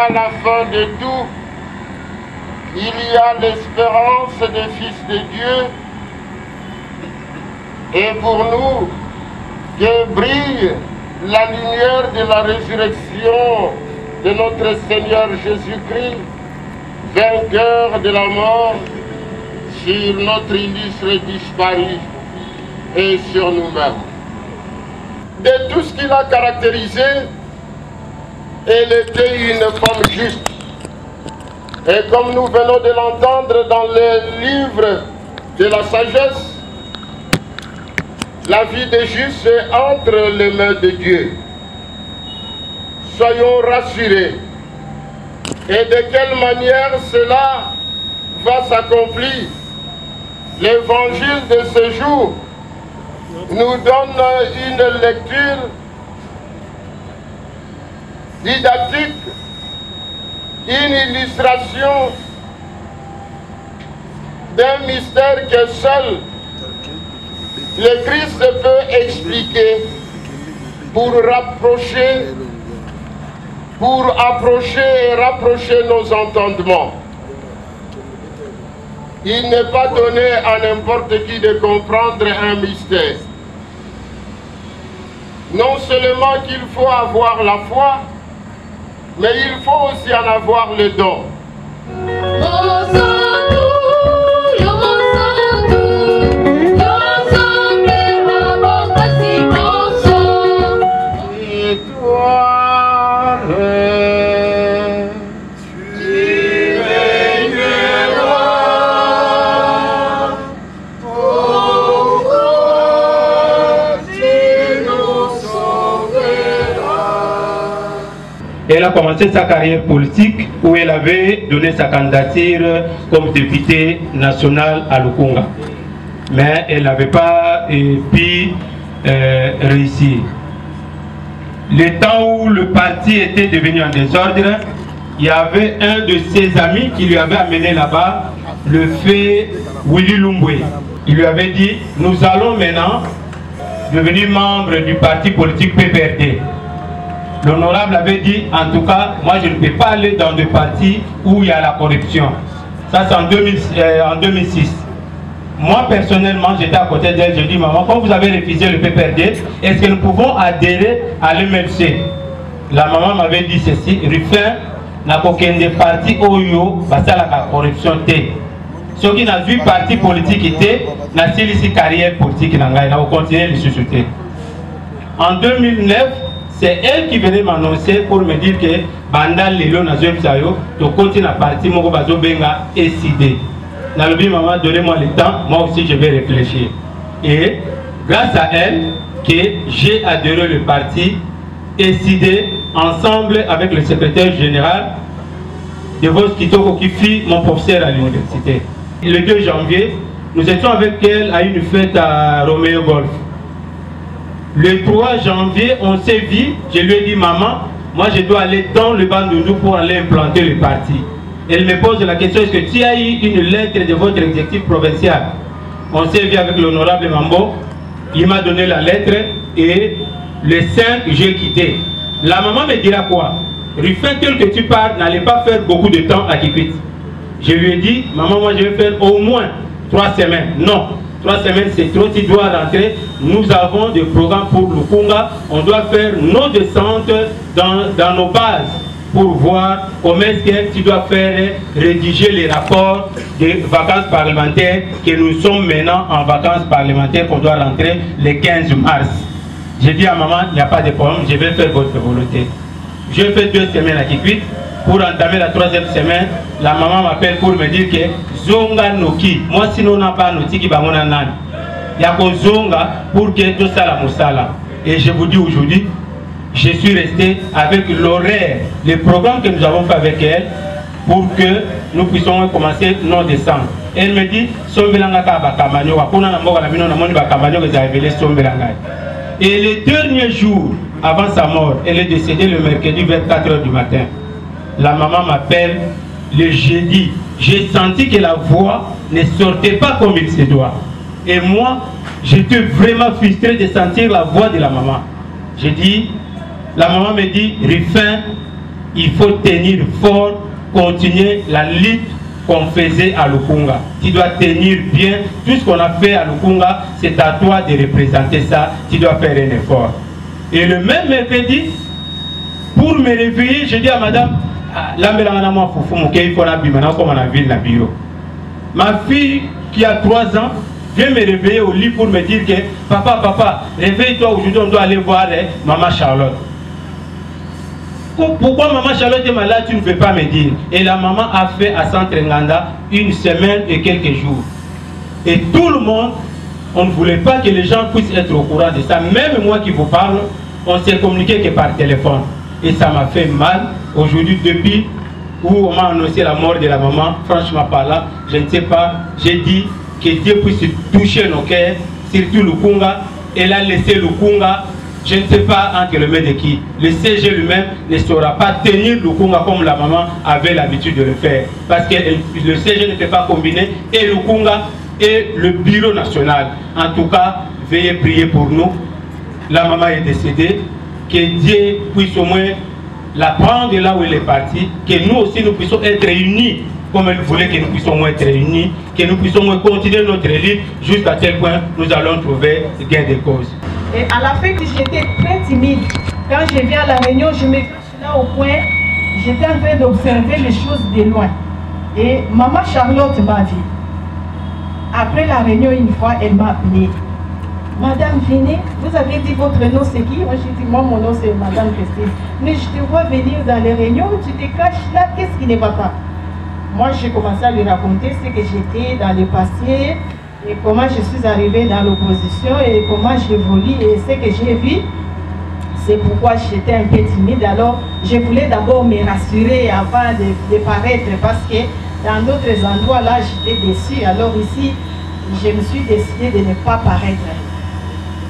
pas la fin de tout. Il y a l'espérance des fils de Dieu. Et pour nous, que brille la lumière de la résurrection de notre Seigneur Jésus-Christ, vainqueur de la mort, sur notre illustre disparu et sur nous-mêmes. De tout ce qu'il a caractérisé, elle était une femme juste. Et comme nous venons de l'entendre dans le livre de la sagesse, la vie des justes est entre les mains de Dieu. Soyons rassurés. Et de quelle manière cela va s'accomplir? L'évangile de ce jour nous donne une lecture didactique, une illustration d'un mystère que seul le Christ peut expliquer pour approcher et rapprocher nos entendements. Il n'est pas donné à n'importe qui de comprendre un mystère. Non seulement qu'il faut avoir la foi, mais il faut aussi en avoir le don. Elle a commencé sa carrière politique où elle avait donné sa candidature comme députée nationale à Lukunga. Mais elle n'avait pas pu réussir. Le temps où le parti était devenu en désordre, il y avait un de ses amis qui lui avait amené là-bas, le fait Willy Lumbwe. Il lui avait dit, nous allons maintenant devenir membre du parti politique PPRD. L'honorable avait dit, en tout cas, moi je ne peux pas aller dans des partis où il y a la corruption. Ça c'est en 2006. Moi personnellement, j'étais à côté d'elle, j'ai dit, maman, quand vous avez refusé le PPRD, est-ce que nous pouvons adhérer à l'MLC? La maman m'avait dit ceci, Ruffin n'a aucun des partis OYO, parce que la corruption était. Ce qui n'a vu parti politique était, n'a pas ici carrière politique, n'a pas continué de susciter. En 2009, c'est elle qui venait m'annoncer pour me dire que Bandal Lelo Nazo Psayo, tu continues à partir, mon bazo benga SID. Nalobi maman, donnez-moi le temps, moi aussi je vais réfléchir. Et grâce à elle, que j'ai adhéré le parti SID ensemble avec le secrétaire général de Vos Kitoko qui fit mon professeur à l'université. Le 2 janvier, nous étions avec elle à une fête à Romeo Golf. Le 3 janvier, on s'est vu, je lui ai dit, maman, moi je dois aller dans le Bandundu pour aller implanter le parti. Elle me pose la question, est-ce que tu as eu une lettre de votre exécutif provincial? On s'est vu avec l'honorable Mambo, il m'a donné la lettre et le 5, j'ai quitté. La maman me dira quoi? Ruffin, tel que tu pars, n'allez pas faire beaucoup de temps à Kikwit. Je lui ai dit, maman, moi je vais faire au moins 3 semaines. Non. 3 semaines c'est trop, tu dois rentrer. Nous avons des programmes pour Lukunga. On doit faire nos descentes dans nos bases pour voir comment est-ce que tu dois faire rédiger les rapports des vacances parlementaires, que nous sommes maintenant en vacances parlementaires, qu'on doit rentrer le 15 mars. J'ai dit à maman, il n'y a pas de problème, je vais faire votre volonté. Je fais 2 semaines à Kikwit. Pour entamer la 3e semaine, la maman m'appelle pour me dire que Zonga Noki, moi sinon on n'a pas Noki qui va m'en nan. Il y a que Zonga pour que tout ça la moussala. Et je vous dis aujourd'hui, je suis resté avec l'horaire, les programmes que nous avons fait avec elle pour que nous puissions commencer nos descentes. Elle me dit, Sombelanga Bakamanyo, Wakuna Namoga Namino Namoni Bakamanyo, que j'ai révélé Sombelanga. Et les derniers jours avant sa mort, elle est décédée le mercredi vers 4 h du matin. La maman m'appelle le jeudi. J'ai senti que la voix ne sortait pas comme il se doit. Et moi, j'étais vraiment frustré de sentir la voix de la maman. J'ai dit, la maman me dit, Ruffin, il faut tenir fort, continuer la lutte qu'on faisait à Lukunga. Tu dois tenir bien. Tout ce qu'on a fait à Lukunga, c'est à toi de représenter ça. Tu dois faire un effort. Et le même mercredi, pour me réveiller, je dis à madame, ma fille qui a 3 ans vient me réveiller au lit pour me dire que papa, réveille-toi, aujourd'hui on doit aller voir maman Charlotte. Pourquoi maman Charlotte est malade, tu ne veux pas me dire? Et la maman a fait à Centre Nganda 1 semaine et quelques jours. Et tout le monde, on ne voulait pas que les gens puissent être au courant de ça. Même moi qui vous parle, on s'est communiqué que par téléphone. Et ça m'a fait mal. Aujourd'hui, depuis où on m'a annoncé la mort de la maman, franchement parlant, je ne sais pas, j'ai dit que Dieu puisse toucher nos cœurs, surtout Lukunga. Elle a laissé Lukunga, je ne sais pas entre les mains de qui. Le CG lui-même ne saura pas tenir Lukunga comme la maman avait l'habitude de le faire. Parce que le CG ne peut pas combiner et Lukunga et le bureau national. En tout cas, veuillez prier pour nous. La maman est décédée. Que Dieu puisse au moins la prendre là où elle est partie. Que nous aussi nous puissions être réunis comme elle voulait que nous puissions être réunis. Que nous puissions continuer notre lutte jusqu'à tel point nous allons trouver gain de cause. Et à la fin, j'étais très timide. Quand je viens à la réunion, je me cache là au coin. J'étais en train d'observer les choses de loin. Et maman Charlotte m'a vu. Après la réunion, une fois, elle m'a appelé. Madame, venez, vous avez dit votre nom c'est qui? Moi j'ai dit, moi mon nom c'est Madame Christine. Mais je te vois venir dans les réunions, tu te caches là, qu'est-ce qui ne va pas? Moi j'ai commencé à lui raconter ce que j'étais dans le passé, et comment je suis arrivée dans l'opposition, et comment j'évolue, et ce que j'ai vu. C'est pourquoi j'étais un peu timide. Alors je voulais d'abord me rassurer avant de paraître, parce que dans d'autres endroits là j'étais déçue. Alors ici, je me suis décidée de ne pas paraître.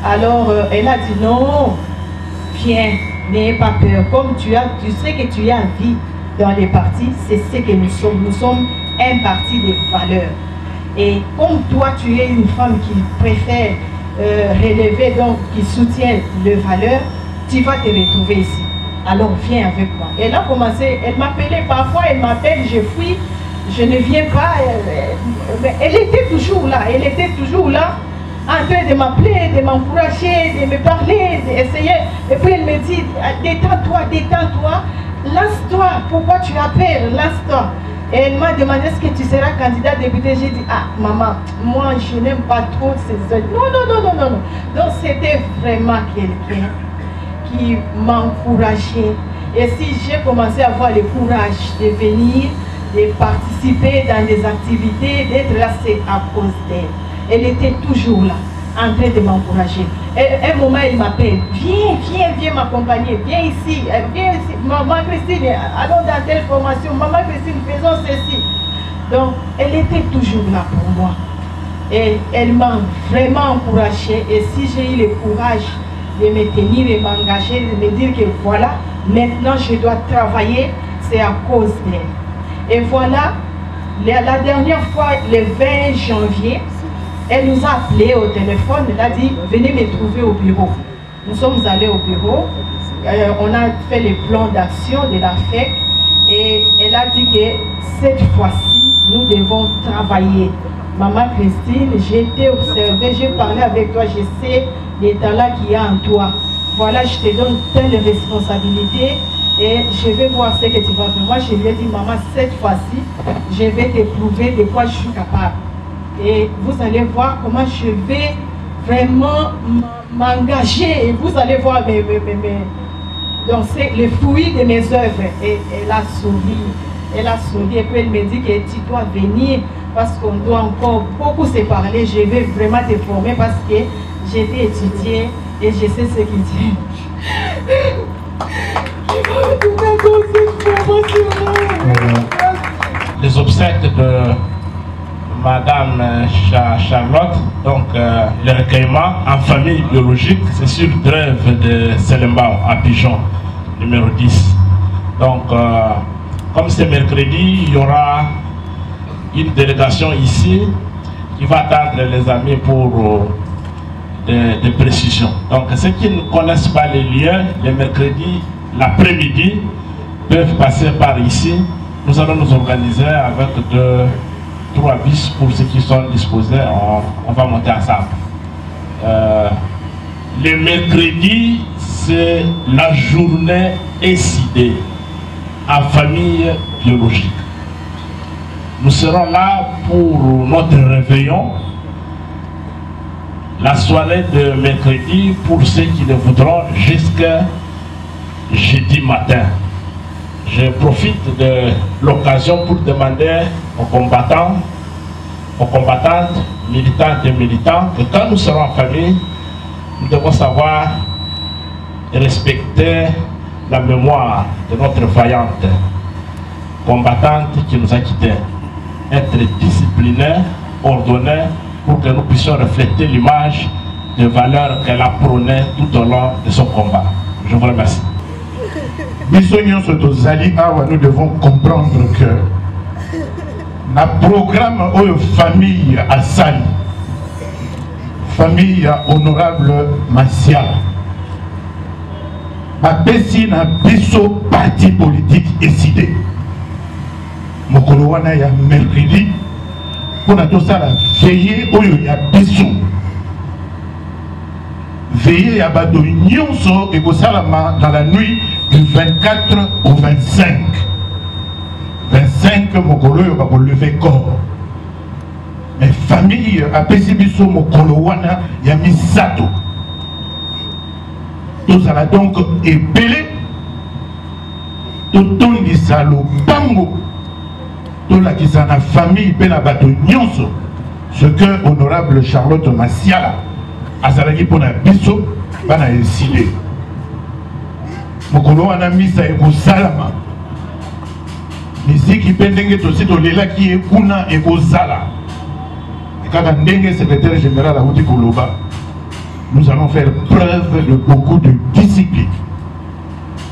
Alors elle a dit non, viens, n'ayez pas peur. Comme tu sais que tu as vie dans les partis, c'est ce que nous sommes. Nous sommes un parti de valeurs. Et comme toi, tu es une femme qui préfère relever, donc qui soutient les valeurs, tu vas te retrouver ici. Alors viens avec moi. Elle a commencé, elle m'appelait parfois, elle m'appelle, je fuis, je ne viens pas. Elle était toujours là, en train de m'appeler, de m'encourager, de me parler, d'essayer. Et puis elle me dit, détends-toi, lance-toi, pourquoi tu as peur, lance-toi. Et elle m'a demandé, est-ce que tu seras candidat député? J'ai dit, ah maman, moi je n'aime pas trop ces autres. Non. Donc c'était vraiment quelqu'un qui m'encourageait. Et si j'ai commencé à avoir le courage de venir, de participer dans des activités, d'être là, c'est à cause d'elle. Elle était toujours là, en train de m'encourager. Un moment, elle m'appelle, viens m'accompagner, viens ici, maman Christine, allons dans telle formation, maman Christine, faisons ceci. Donc, elle était toujours là pour moi. Et elle m'a vraiment encouragée. Et si j'ai eu le courage de me tenir et m'engager, de me dire que voilà, maintenant je dois travailler, c'est à cause d'elle. Et voilà, la dernière fois, le 20 janvier, elle nous a appelé au téléphone, elle a dit, venez me trouver au bureau. Nous sommes allés au bureau, on a fait les plans d'action de la FEC et elle a dit que cette fois-ci, nous devons travailler. Maman Christine, j'ai été observée, j'ai parlé avec toi, je sais les talents qu'il y a en toi. Voilà, je te donne telle responsabilité et je vais voir ce que tu vas faire. Moi, je lui ai dit, maman, cette fois-ci, je vais te prouver de quoi je suis capable. Et vous allez voir comment je vais vraiment m'engager. Et vous allez voir donc c'est le fruit de mes œuvres. Et elle a souri. Elle a souri. Et puis elle me dit que tu dois venir parce qu'on doit encore beaucoup se parler. Je vais vraiment te former parce que j'ai été étudiée et je sais ce qu'il dit. Les obsèques de Madame Charlotte, donc le recueillement en famille biologique, c'est sur Drève de Selembao à Pigeon, numéro 10. Donc, comme c'est mercredi, il y aura une délégation ici qui va attendre les amis pour des précisions. Donc, ceux qui ne connaissent pas les lieux, le mercredi, l'après-midi, peuvent passer par ici. Nous allons nous organiser avec 3 bus pour ceux qui sont disposés. On va monter ensemble. Le mercredi, c'est la journée SID en famille biologique. Nous serons là pour notre réveillon. La soirée de mercredi pour ceux qui le voudront jusqu'à jeudi matin. Je profite de l'occasion pour demander aux combattants, aux combattantes, militantes et militants, que quand nous serons en famille, nous devons savoir respecter la mémoire de notre vaillante combattante qui nous a quittés. Être disciplinés, ordonnés, pour que nous puissions refléter l'image de valeurs qu'elle a prônées tout au long de son combat. Je vous remercie. Nous devons comprendre que le programme de famille à Sali, famille honorable Massiala, ma pesi na biso parti politique décidé. Mokolo wana ya mercredi pour tout ça la veiller oyo ya biso. Veiller à bateau nyonso et dans la nuit du 24 au 25. 25 mokolo yo ba lever corps. Mais famille a pesi biso mokolo wana ya misato. Tout ça donc épelé. Tout on dit ça le bango. Tout la qui s'en a famille pe na bateau nyonso. Ce que honorable Charlotte Massiala azalaki pona biso bana décidé. Mokolo wana misa ekosalama. Miziki pe ndenge tosi tolelaki ekuna ekozala. Kaka ndenge secrétaire général Aouti Koloba, nous allons faire preuve de beaucoup de discipline.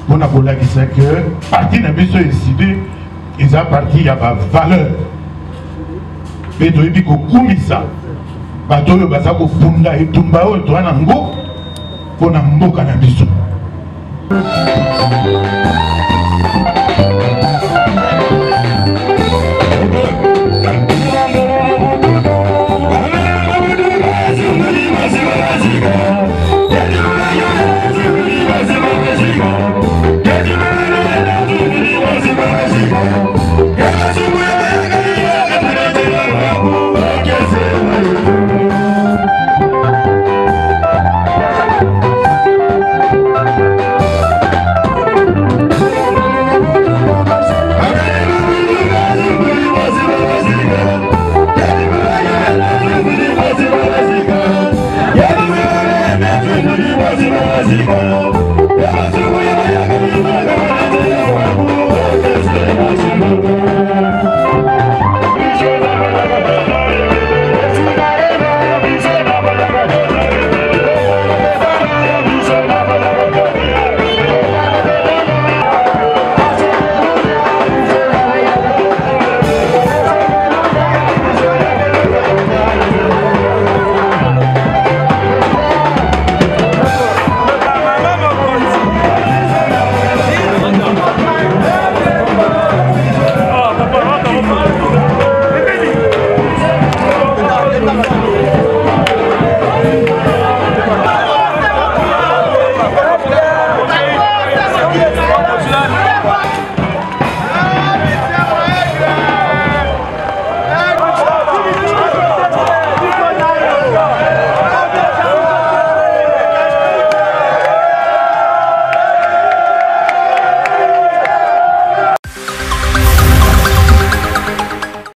On a voulu dire que parti n'a pas décidé, ils ont parti à ma valeur. Mais tu as dit que Koumisa, bateau le basako punda et tumbao et toi nango, pour n'ambo cannabis.